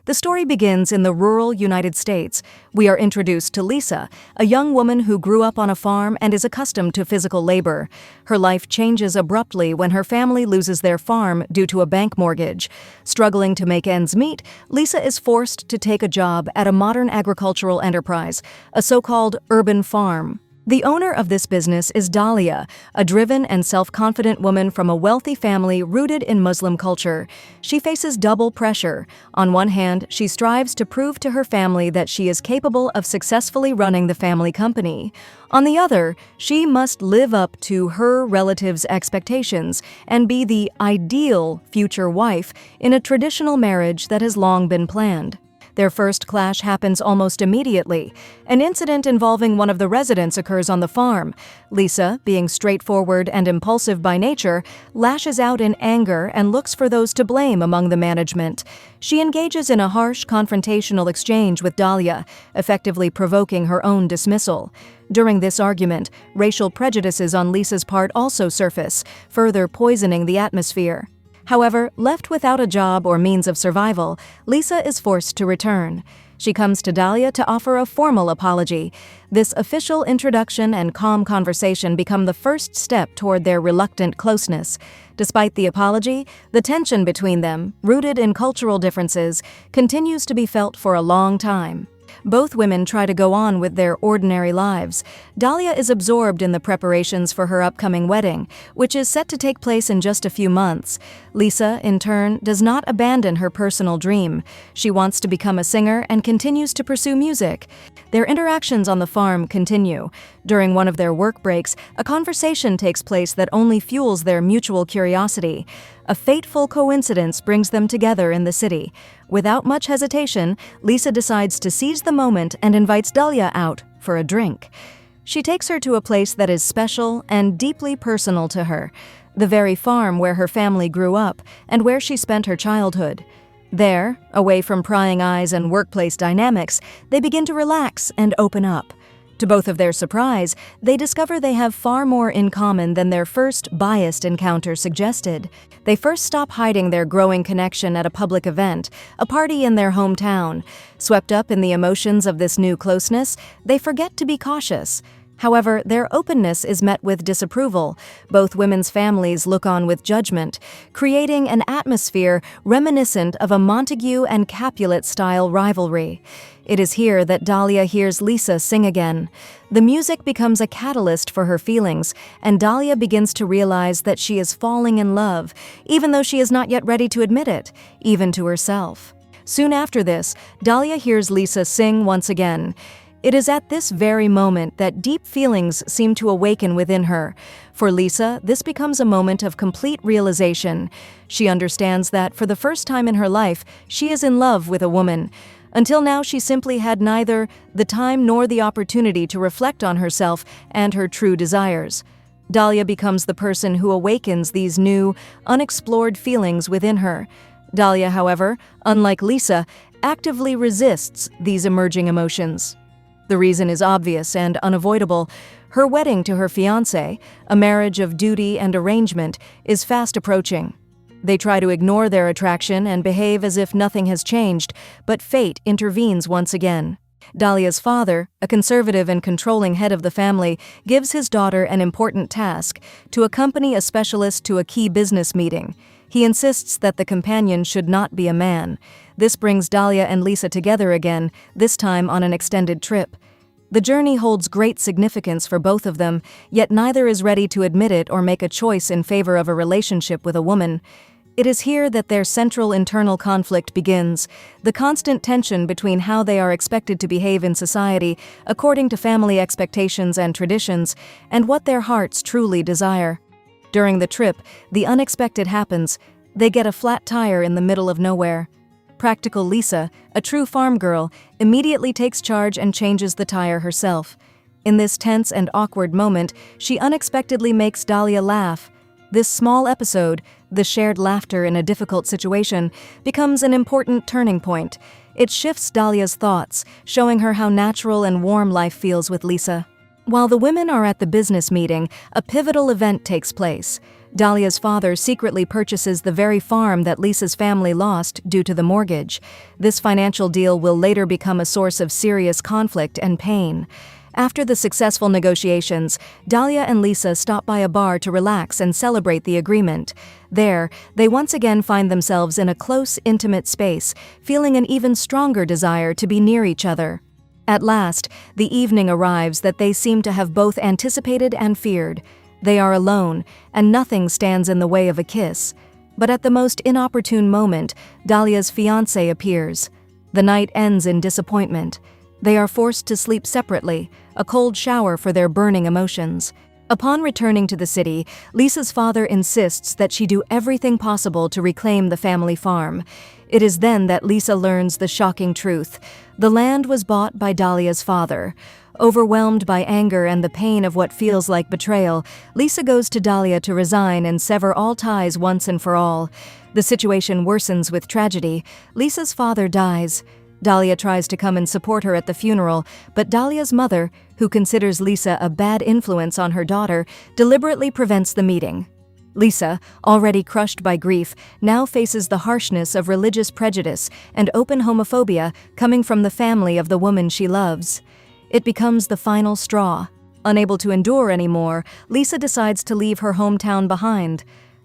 The story begins in the rural United States. We are introduced to Lisa, a young woman who grew up on a farm and is accustomed to physical labor. Her life changes abruptly when her family loses their farm due to a bank mortgage. Struggling to make ends meet, Lisa is forced to take a job at a modern agricultural enterprise, a so-called urban farm. The owner of this business is Dalia, a driven and self-confident woman from a wealthy family rooted in Muslim culture. She faces double pressure. On one hand, she strives to prove to her family that she is capable of successfully running the family company. On the other, she must live up to her relatives' expectations and be the ideal future wife in a traditional marriage that has long been planned. Their first clash happens almost immediately. An incident involving one of the residents occurs on the farm. Lisa, being straightforward and impulsive by nature, lashes out in anger and looks for those to blame among the management. She engages in a harsh, confrontational exchange with Dalia, effectively provoking her own dismissal. During this argument, racial prejudices on Lisa's part also surface, further poisoning the atmosphere. However, left without a job or means of survival, Lisa is forced to return. She comes to Dalia to offer a formal apology. This official introduction and calm conversation become the first step toward their reluctant closeness. Despite the apology, the tension between them, rooted in cultural differences, continues to be felt for a long time. Both women try to go on with their ordinary lives. Dalia is absorbed in the preparations for her upcoming wedding, which is set to take place in just a few months. Lisa, in turn, does not abandon her personal dream. She wants to become a singer and continues to pursue music. Their interactions on the farm continue. During one of their work breaks, a conversation takes place that only fuels their mutual curiosity. A fateful coincidence brings them together in the city. Without much hesitation, Lisa decides to seize the moment and invites Dalia out for a drink. She takes her to a place that is special and deeply personal to her, the very farm where her family grew up and where she spent her childhood. There, away from prying eyes and workplace dynamics, they begin to relax and open up. To both of their surprise, they discover they have far more in common than their first biased encounter suggested. They first stop hiding their growing connection at a public event, a party in their hometown. Swept up in the emotions of this new closeness, they forget to be cautious. However, their openness is met with disapproval. Both women's families look on with judgment, creating an atmosphere reminiscent of a Montague and Capulet-style rivalry. It is here that Dalia hears Lisa sing again. The music becomes a catalyst for her feelings, and Dalia begins to realize that she is falling in love, even though she is not yet ready to admit it, even to herself. Soon after this, Dalia hears Lisa sing once again. It is at this very moment that deep feelings seem to awaken within her. For Lisa, this becomes a moment of complete realization. She understands that, for the first time in her life, she is in love with a woman. Until now, she simply had neither the time nor the opportunity to reflect on herself and her true desires. Dalia becomes the person who awakens these new, unexplored feelings within her. Dalia, however, unlike Lisa, actively resists these emerging emotions. The reason is obvious and unavoidable. Her wedding to her fiancé, a marriage of duty and arrangement, is fast approaching. They try to ignore their attraction and behave as if nothing has changed, but fate intervenes once again. Dalia's father, a conservative and controlling head of the family, gives his daughter an important task: to accompany a specialist to a key business meeting. He insists that the companion should not be a man. This brings Dalia and Lisa together again, this time on an extended trip. The journey holds great significance for both of them, yet neither is ready to admit it or make a choice in favor of a relationship with a woman. It is here that their central internal conflict begins, the constant tension between how they are expected to behave in society, according to family expectations and traditions, and what their hearts truly desire. During the trip, the unexpected happens. They get a flat tire in the middle of nowhere. Practical Lisa, a true farm girl, immediately takes charge and changes the tire herself. In this tense and awkward moment, she unexpectedly makes Dalia laugh. This small episode, the shared laughter in a difficult situation, becomes an important turning point. It shifts Dalia's thoughts, showing her how natural and warm life feels with Lisa. While the women are at the business meeting, a pivotal event takes place. Dalia's father secretly purchases the very farm that Lisa's family lost due to the mortgage. This financial deal will later become a source of serious conflict and pain. After the successful negotiations, Dalia and Lisa stop by a bar to relax and celebrate the agreement. There, they once again find themselves in a close, intimate space, feeling an even stronger desire to be near each other. At last, the evening arrives that they seem to have both anticipated and feared. They are alone, and nothing stands in the way of a kiss. But at the most inopportune moment, Dalia's fiancé appears. The night ends in disappointment. They are forced to sleep separately, a cold shower for their burning emotions. Upon returning to the city, Lisa's father insists that she do everything possible to reclaim the family farm. It is then that Lisa learns the shocking truth. The land was bought by Dalia's father. Overwhelmed by anger and the pain of what feels like betrayal, Lisa goes to Dalia to resign and sever all ties once and for all. The situation worsens with tragedy. Lisa's father dies. Dalia tries to come and support her at the funeral, but Dalia's mother, who considers Lisa a bad influence on her daughter, deliberately prevents the meeting. Lisa, already crushed by grief, now faces the harshness of religious prejudice and open homophobia coming from the family of the woman she loves. It becomes the final straw. Unable to endure anymore, Lisa decides to leave her hometown behind.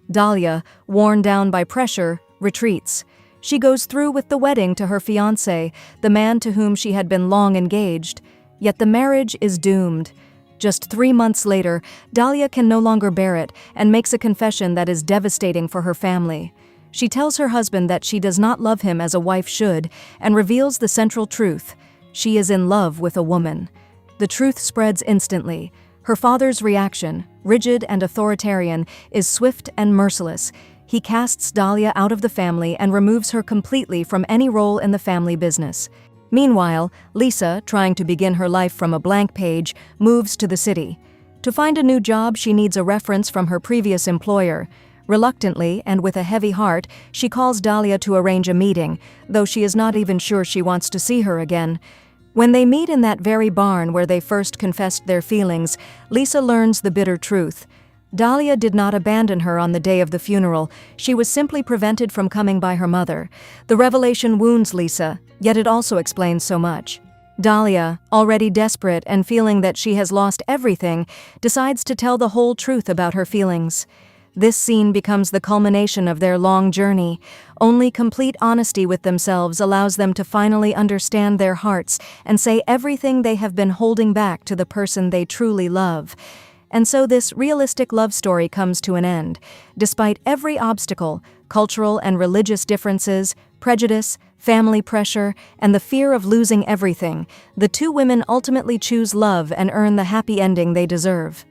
Dalia, worn down by pressure, retreats. She goes through with the wedding to her fiancé, the man to whom she had been long engaged. Yet the marriage is doomed. Just 3 months later, Dalia can no longer bear it and makes a confession that is devastating for her family. She tells her husband that she does not love him as a wife should and reveals the central truth. She is in love with a woman. The truth spreads instantly. Her father's reaction, rigid and authoritarian, is swift and merciless. He casts Dalia out of the family and removes her completely from any role in the family business. Meanwhile, Lisa, trying to begin her life from a blank page, moves to the city. To find a new job, she needs a reference from her previous employer. Reluctantly, and with a heavy heart, she calls Dalia to arrange a meeting, though she is not even sure she wants to see her again. When they meet in that very barn where they first confessed their feelings, Lisa learns the bitter truth. Dalia did not abandon her on the day of the funeral. She was simply prevented from coming by her mother. The revelation wounds Lisa, yet it also explains so much. Dalia, already desperate and feeling that she has lost everything, decides to tell the whole truth about her feelings. This scene becomes the culmination of their long journey. Only complete honesty with themselves allows them to finally understand their hearts and say everything they have been holding back to the person they truly love. And so this realistic love story comes to an end. Despite every obstacle, cultural and religious differences, prejudice, family pressure, and the fear of losing everything, the two women ultimately choose love and earn the happy ending they deserve.